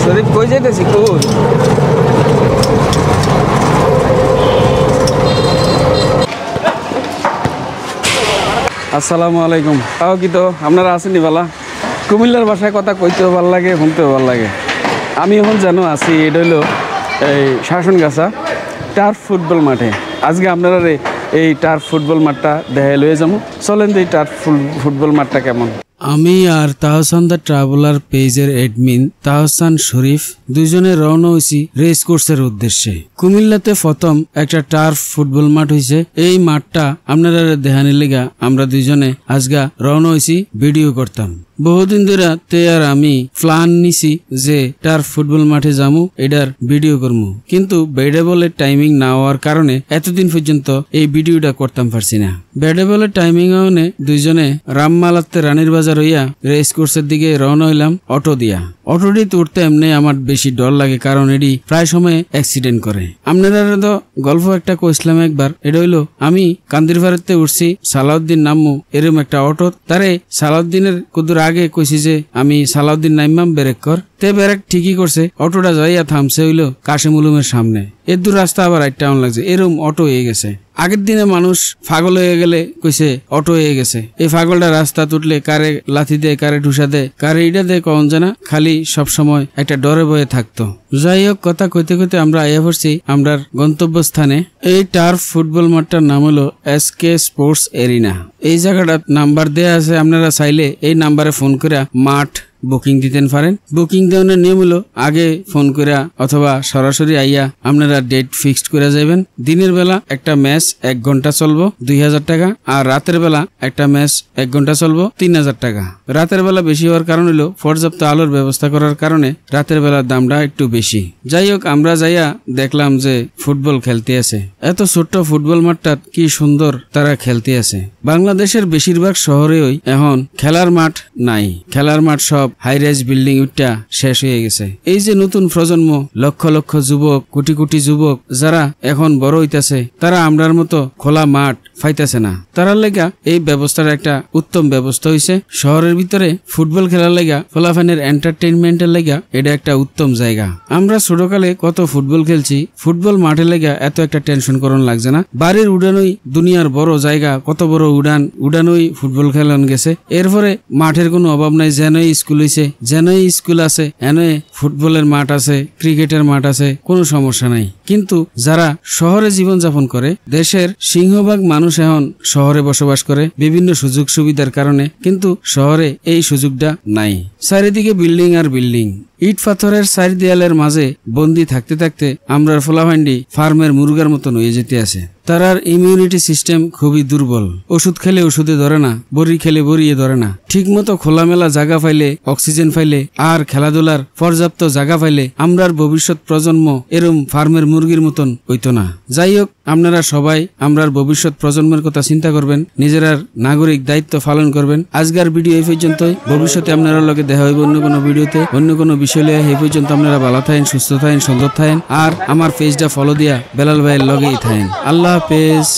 শরীফ কই যাইতেছি কই? আসসালামু আলাইকুম। তাও কি তো আপনারা আসেনি বালা? কুমিল্লার ভাষায় কথা কইতেও ভালো লাগে, শুনতেও ভালো লাগে। আমি এখন জানো আছি এটা হলো এই শাসনগাছা টার্ফ ফুটবল মাঠে। আজকে আপনারা এই টার্ফ ফুটবল মাঠটা দেখাই লয়ে যাবো। চলেন তো এই টার্ফ ফুটবল মাঠটা কেমন। আমি আর তাহসান দ্য ট্রাভেলার পেজের অ্যাডমিন তাহসান শরীফ দুইজনে রওনা হয়েছি রেস কোর্সের উদ্দেশ্যে। কুমিল্লাতে প্রথম একটা টার্ফ ফুটবল মাঠ হয়েছে। এই মাঠটা আপনারা দেখানির লেগা আমরা দুইজনে আজগা রওনা হয়েছি ভিডিও করতাম। বহুদিন ধরে তে আর আমি প্ল্যান নিছি যে টার্ফ ফুটবল মাঠে যামু, এটার ভিডিও করবো, কিন্তু ব্যাটে বলের টাইমিং না হওয়ার কারণে এতদিন পর্যন্ত এই ভিডিওটা করতাম পারছি না। ব্যাটে বলের টাইমিং হওয়ানে দুইজনে রামমালাতে রানীর বাজার হইয়া রেস কোর্সের দিকে রওনা হইলাম অটো দিয়া। অটোটি উঠতে এমনি আমার বেশি ডর লাগে, কারণ এটি প্রায় সময় অ্যাক্সিডেন্ট করে। আপনারা তো গল্প একটা কইছিলাম একবার, এটা হইলো আমি কান্দির ভারতে উঠছি সালাউদ্দিন নামমু, এরকম একটা অটো তারে সালাউদ্দিনের কুদুর আগে কইছি যে আমি সালাউদ্দিন নাইমাম ব্রেক কর, তে ব্রেক ঠিকই করছে। অটোটা যাইয়া থামছে হইলো কাশিম উলুমের সামনে। এর দূর রাস্তা আবার রাইট টাউন লাগছে, এরকম অটো হয়ে গেছে। আগের দিনে মানুষ পাগল হয়ে গেলে কইছে অটো হয়ে গেছে। এই পাগলটা রাস্তা তুটলে কারে লাথি দেয়, কারে ঠুসা দেয়, কারে ইটা দেয় কখন জানা, খালি সব সময় একটা ডরে বয়ে থাকতো। যাই হোক, কথা কইতে কইতে আমরা আইয়া পড়ছি আমরার গন্তব্যস্থানে। এই টার্ফ ফুটবল মাঠটার নাম হলো এসকে স্পোর্টস এরিনা। এই জায়গাটার নাম্বার দেয়া আছে, আপনারা চাইলে এই নাম্বারে ফোন করে মাঠ বুকিং দিতেন পারেন। বুকিং দেওয়ার নিয়ম হলো আগে ফোন করে অথবা সরাসরি আইয়া আপনারা ডেট ফিক্সড করে যাবেন। দিনের বেলা একটা ম্যাচ 1 ঘন্টা চলবো 2000 টাকা, আর রাতের বেলা একটা ম্যাচ 1 ঘন্টা চলবো 3000 টাকা। রাতের বেলা বেশি হওয়ার কারণ হলো পর্যাপ্ত আলোর ব্যবস্থা করার কারণে রাতের বেলার দামটা একটু বেশি। যাই হোক, আমরা যাইয়া দেখলাম যে ফুটবল খেলতে আছে। এত ছোট্ট ফুটবল মাঠটা কি সুন্দর তারা খেলতে আছে। বাংলাদেশের বেশিরভাগ শহরেই এখন খেলার মাঠ নাই। খেলার মাঠ সব হাই রাইজ বিল্ডিং উঠটা শেষ হয়ে গেছে। এই যে নতুন প্রজন্ম, লক্ষ লক্ষ যুবক, কোটি কোটি যুবক যারা এখন বড় হইতাছে, তারা আমরার মতো খোলা মাঠ পাইতেছে না। তারার লেগা এই ব্যবস্থার একটা উত্তম ব্যবস্থা হইছে। শহরের ভিতরে ফুটবল খেলার লেগা, ফলাফানের এন্টারটেইনমেন্টের লেগা এটা একটা উত্তম জায়গা। আমরা ছোটকালে কত ফুটবল খেলছি, ফুটবল মাঠের লেগা এত একটা টেনশন করন লাগছে না। বাড়ির উড়ানোই দুনিয়ার বড় জায়গা, কত বড় উড়ানোই ফুটবল খেলান গেছে। এরপরে মাঠের কোনো অভাব নাই, যেনই স্কুল হইছে, যেনই স্কুল আছে, এনে ফুটবলের মাঠ আছে, ক্রিকেটের মাঠ আছে, কোনো সমস্যা নাই। কিন্তু যারা শহরে জীবনযাপন করে, দেশের সিংহভাগ মানুষ এখন শহরে বসবাস করে বিভিন্ন সুযোগ সুবিধার কারণে, কিন্তু শহরে এই সুযোগটা নাই। চারিদিকে বিল্ডিং আর বিল্ডিং, ইট পাথরের চারি দেয়ালের মাঝে বন্দি থাকতে থাকতে আমরা ফোলাফান্ডি ফার্মের মুরগার মতন হয়ে যেতে আছে। তারার ইমিউনিটি সিস্টেম খুবই দুর্বল। ওষুধ খেলে ওষুধে ধরে না, বড়ি খেলে বড়িয়ে ধরে না। ঠিক মতো খোলামেলা জায়গা পাইলে, অক্সিজেন পাইলে আর খেলাধুলার পর্যাপ্ত জায়গা পাইলে আমরার ভবিষ্যৎ প্রজন্ম এরম ফার্মের মুরগির মতন হইতো না। যাই হোক, আপনারা সবাই আমরার ভবিষ্যৎ প্রজন্মের কথা চিন্তা করবেন, নিজেরার নাগরিক দায়িত্ব পালন করবেন। আজকের ভিডিও এই পর্যন্তই। ভবিষ্যতে আপনারা লগে দেখা হইব অন্য কোনো ভিডিওতে, অন্য কোনো বিষয় লিয়ে। এই পর্যন্ত আপনারা ভালো থাকেন, সুস্থ থাকেন, সুন্দর থাকেন, আর আমার পেজটা ফলো দিয়া বেলাল ভাইয়ের লগেই থাকেন। আল্লাহ হাফেজ।